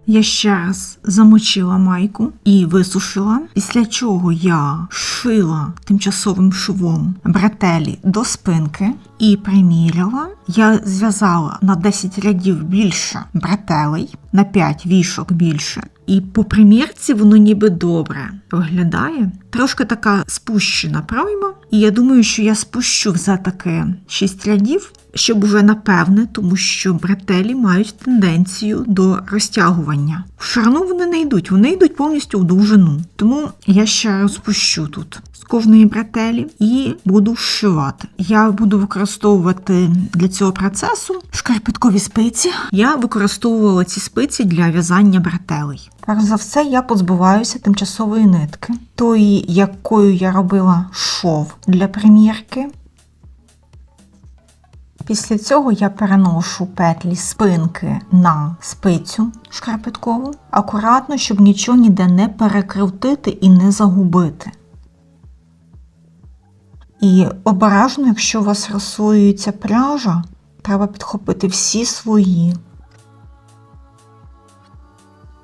Я ще раз замочила майку і висушила, після чого я шила тимчасовим швом бретелі до спинки і приміряла. Я зв'язала на 10 рядів більше бретелей, на 5 вішок більше. І по примірці воно ніби добре виглядає. Трошки така спущена пройма. І я думаю, що я спущу все-таки 6 рядів, щоб уже напевне, тому що бретелі мають тенденцію до розтягування. В ширину вони йдуть повністю в довжину. Тому я ще розпущу тут з кожної бретелі і буду зшивати. Я буду використовувати для цього процесу шкарпеткові спиці. Я використовувала ці спиці для в'язання бретелей. Перш за все, я позбуваюся тимчасової нитки, тої, якою я робила шов для примірки. Після цього я переношу петлі спинки на спицю шкарпеткову, акуратно, щоб нічого ніде не перекрутити і не загубити. І обережно, якщо у вас розслоюється пряжа, треба підхопити всі свої.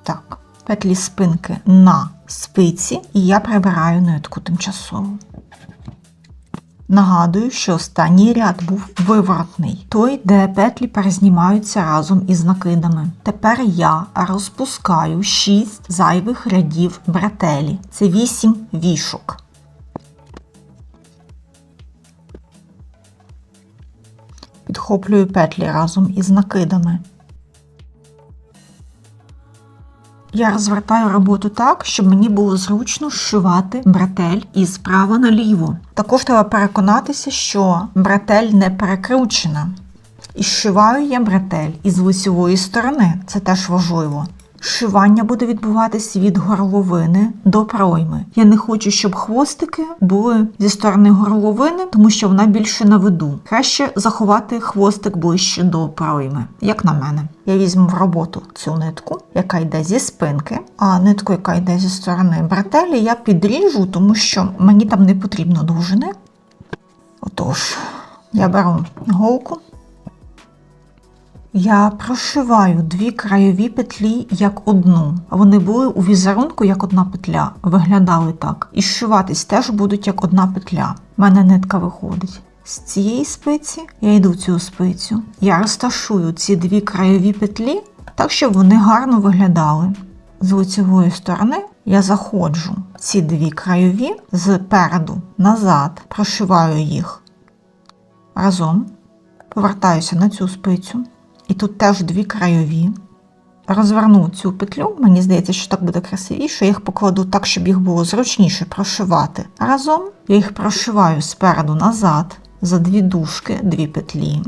Так, петлі спинки на спиці, і я прибираю нитку тимчасово. Нагадую, що останній ряд був виворотний, той, де петлі перезнімаються разом із накидами. Тепер я розпускаю 6 зайвих рядів бретелі. Це 8 вішок. Підхоплюю петлі разом із накидами. Я розвертаю роботу так, щоб мені було зручно зшивати бретель із права наліво. Також треба переконатися, що бретель не перекручена. І зшиваю я бретель із лицевої сторони, це теж важливо. Зшивання буде відбуватись від горловини до пройми. Я не хочу, щоб хвостики були зі сторони горловини, тому що вона більше на виду. Краще заховати хвостик ближче до пройми, як на мене. Я візьму в роботу цю нитку, яка йде зі спинки, а нитку, яка йде зі сторони бретелі, я підріжу, тому що мені там не потрібно довжини. Отож, я беру голку Я прошиваю 2 краєві петлі як одну. Вони були у візерунку як одна петля, виглядали так. І зшиватись теж будуть як одна петля. У мене нитка виходить з цієї спиці, я йду в цю спицю. Я розташую ці 2 краєві петлі так, щоб вони гарно виглядали. З лицевої сторони я заходжу в ці 2 краєві спереду назад, прошиваю їх разом, повертаюся на цю спицю. І тут теж 2 краєві. Розверну цю петлю, мені здається, що так буде красивіше. Я їх покладу так, щоб їх було зручніше прошивати разом. Я їх прошиваю спереду назад, за 2 дужки, 2 петлі.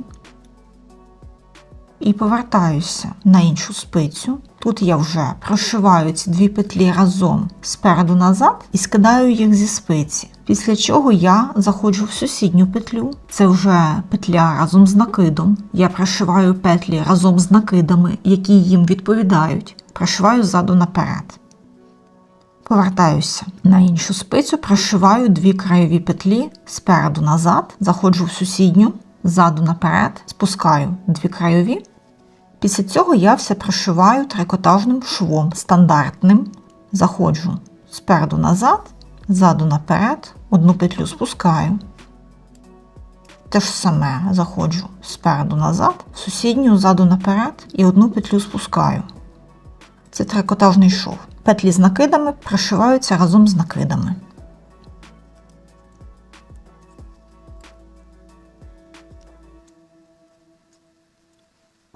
І повертаюся на іншу спицю. Тут я вже прошиваю ці 2 петлі разом спереду назад і скидаю їх зі спиці. Після чого я заходжу в сусідню петлю. Це вже петля разом з накидом. Я прошиваю петлі разом з накидами, які їм відповідають. Прошиваю ззаду наперед. Повертаюся на іншу спицю, прошиваю 2 краєві петлі спереду назад, заходжу в сусідню, ззаду наперед, спускаю 2 краєві. Після цього я все прошиваю трикотажним швом стандартним. Заходжу спереду назад, ззаду наперед, 1 петлю спускаю. Те ж саме заходжу спереду назад, в сусідню, ззаду наперед і 1 петлю спускаю. Це трикотажний шов. Петлі з накидами прошиваються разом з накидами.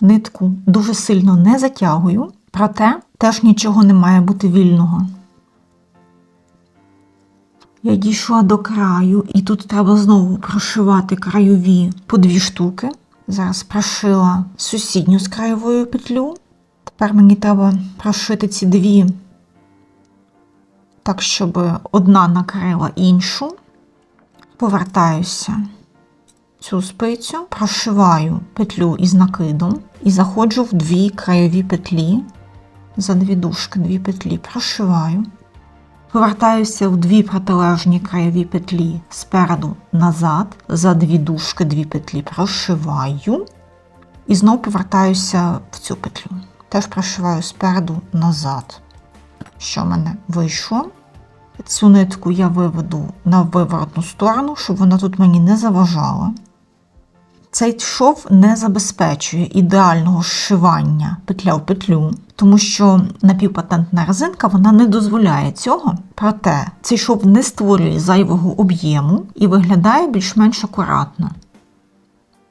Нитку дуже сильно не затягую, проте теж нічого не має бути вільного. Я дійшла до краю, і тут треба знову прошивати краєві по 2 штуки. Зараз прошила сусідню з краєвою петлю. Тепер мені треба прошити ці 2 так, щоб одна накрила іншу. Повертаюся в цю спицю, прошиваю петлю із накидом і заходжу в 2 краєві петлі. За 2 дужки 2 петлі прошиваю. Повертаюся в 2 протилежні краєві петлі спереду назад, за 2 дужки 2 петлі прошиваю. І знову повертаюся в цю петлю. Теж прошиваю спереду назад. Що в мене вийшло? Цю нитку я виведу на виворотну сторону, щоб вона тут мені не заважала. Цей шов не забезпечує ідеального зшивання петля в петлю, тому що напівпатентна резинка вона не дозволяє цього. Проте цей шов не створює зайвого об'єму і виглядає більш-менш акуратно.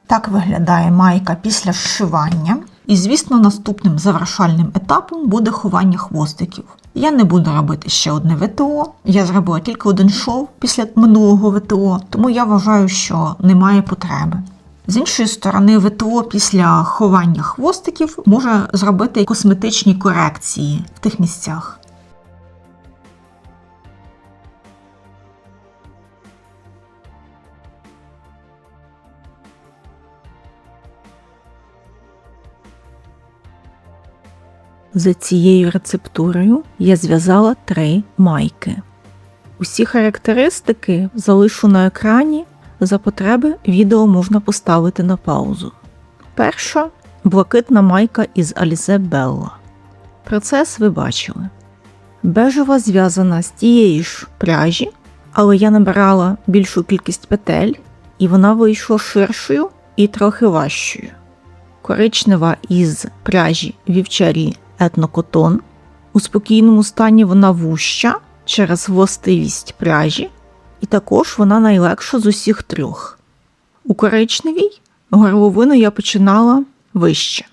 Так виглядає майка після зшивання. І, звісно, наступним завершальним етапом буде ховання хвостиків. Я не буду робити ще одне ВТО, я зробила тільки 1 шов після минулого ВТО, тому я вважаю, що немає потреби. З іншої сторони, ВТО після ховання хвостиків може зробити косметичні корекції в тих місцях. За цією рецептурою я зв'язала 3 майки. Усі характеристики залишу на екрані, за потреби відео можна поставити на паузу. Перша – блакитна майка із Alize Bella. Процес ви бачили. Бежева зв'язана з тієї ж пряжі, але я набирала більшу кількість петель, і вона вийшла ширшою і трохи важчою. Коричнева із пряжі Вівчарі Етнокотон. У спокійному стані вона вужча через властивість пряжі, і також вона найлегша з усіх 3. У коричневій горловину я починала вище.